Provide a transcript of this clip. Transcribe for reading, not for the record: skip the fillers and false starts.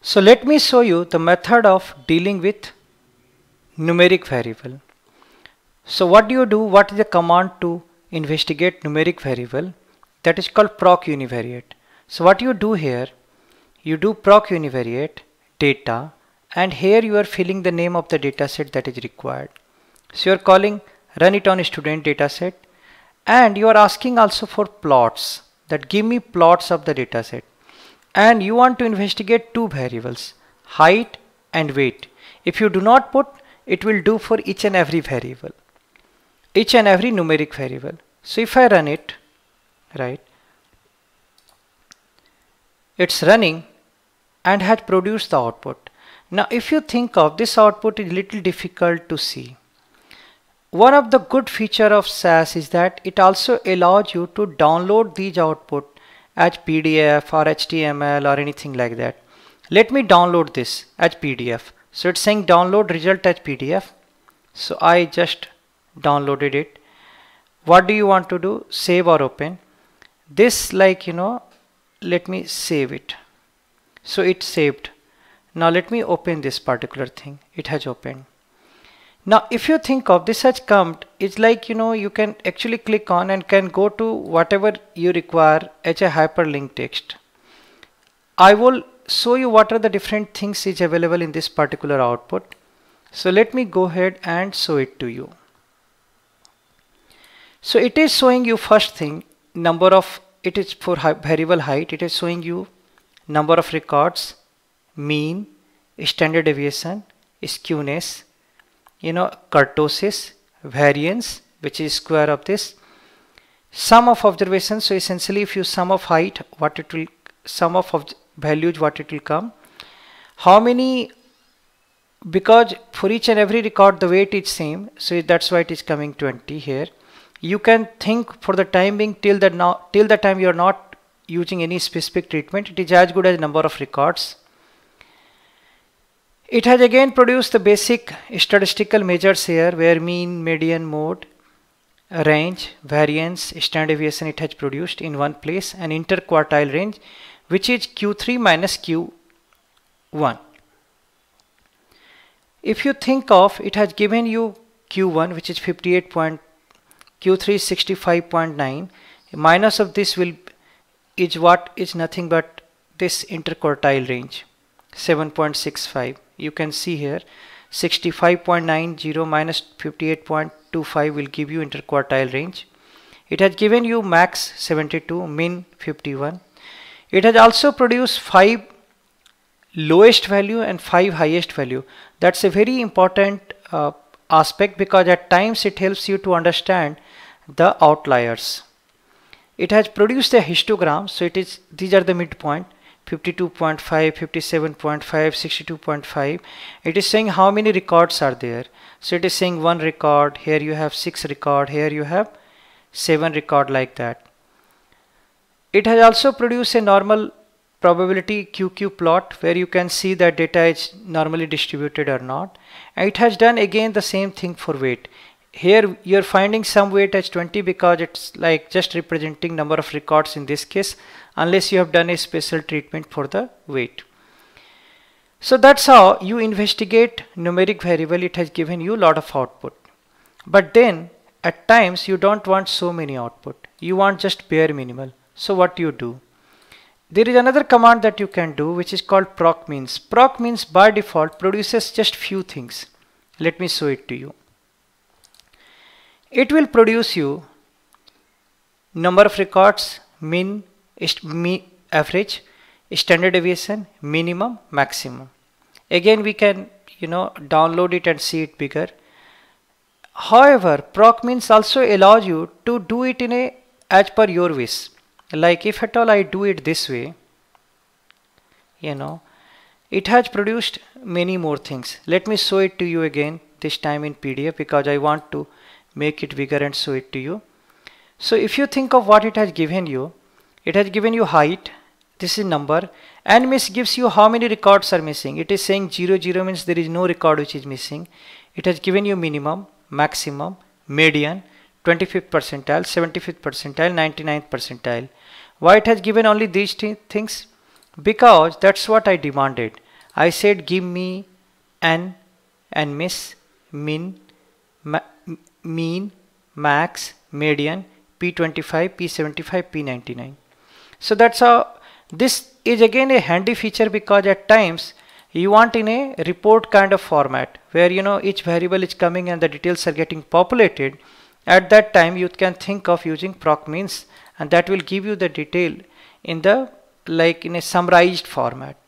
So let me show you the method of dealing with numeric variable. So what do you do? What is the command to investigate numeric variable? That is called proc univariate. So what you do here, you do proc univariate data, and here you are filling the name of the dataset that is required. So you are calling run it on student dataset, and you are asking also for plots, that give me plots of the dataset. And you want to investigate two variables, height and weight. If you do not put, it will do for each and every variable, each and every numeric variable. So if I run it, right, it's running and has produced the output. Now if you think of this, output is little difficult to see. One of the good feature of SAS is that it also allows you to download these output as PDF or HTML or anything like that. Let me download this as PDF. So it's saying download result as PDF. So I just downloaded it. What do you want to do? Save or open. This, like, let me save it. So it's saved. Now let me open this particular thing. It has opened. Now if you think of this has come, it's like, you can actually click on and can go to whatever you require as a hyperlink text. I will show you what are the different things is available in this particular output. So let me go ahead and show it to you. So it is showing you first thing, number of, it is for variable height, it is showing you number of records, mean, standard deviation, skewness, kurtosis, variance, which is square of this, sum of observations. So essentially if you sum of height, what it will, sum of values, what it will come, how many, because for each and every record the weight is same, so that's why it is coming 20 here. You can think for the time being till the time you are not using any specific treatment, it is as good as number of records. It has again produced the basic statistical measures here, where mean, median, mode, range, variance, standard deviation it has produced in one place, and interquartile range, which is Q3 minus Q1. If you think of, it has given you Q1, which is 58 point, Q3 is 65.9, minus of this is what is nothing but this interquartile range, 7.65. You can see here 65.90 minus 58.25 will give you interquartile range. It has given you max 72, min 51. It has also produced 5 lowest value and 5 highest value. That's a very important aspect, because at times it helps you to understand the outliers. It has produced a histogram, so it is, these are the midpoint, 52.5, 57.5, 62.5. It is saying how many records are there. So it is saying 1 record, here you have 6 record, here you have 7 record, like that. It has also produced a normal probability QQ plot, where you can see that data is normally distributed or not. And it has done again the same thing for weight. Here you are finding some weight as 20 because it's like just representing number of records in this case, unless you have done a special treatment for the weight. So that's how you investigate numeric variable. It has given you a lot of output, but then at times you don't want so many output, you want just bare minimal. So what you do, there is another command that you can do, which is called proc means. Proc means by default produces just few things. Let me show it to you. It will produce you number of records, mean, average, standard deviation, minimum, maximum. Again we can download it and see it bigger. However, proc means also allows you to do it in a as per your wish. Like if at all I do it this way, it has produced many more things. Let me show it to you again, this time in PDF, because I want to make it bigger and show it to you. So if you think of what it has given you height, this is number, and gives you how many records are missing. It is saying 0, 0 means there is no record which is missing. It has given you minimum, maximum, median, 25th percentile, 75th percentile, 99th percentile. Why it has given only these things? Because that's what I demanded. I said give me N and miss, min, mean, max, median, P25, P75, P99. So that's how. This is again a handy feature because at times you want in a report kind of format where each variable is coming and the details are getting populated. At that time you can think of using proc means, and that will give you the detail in the in a summarized format.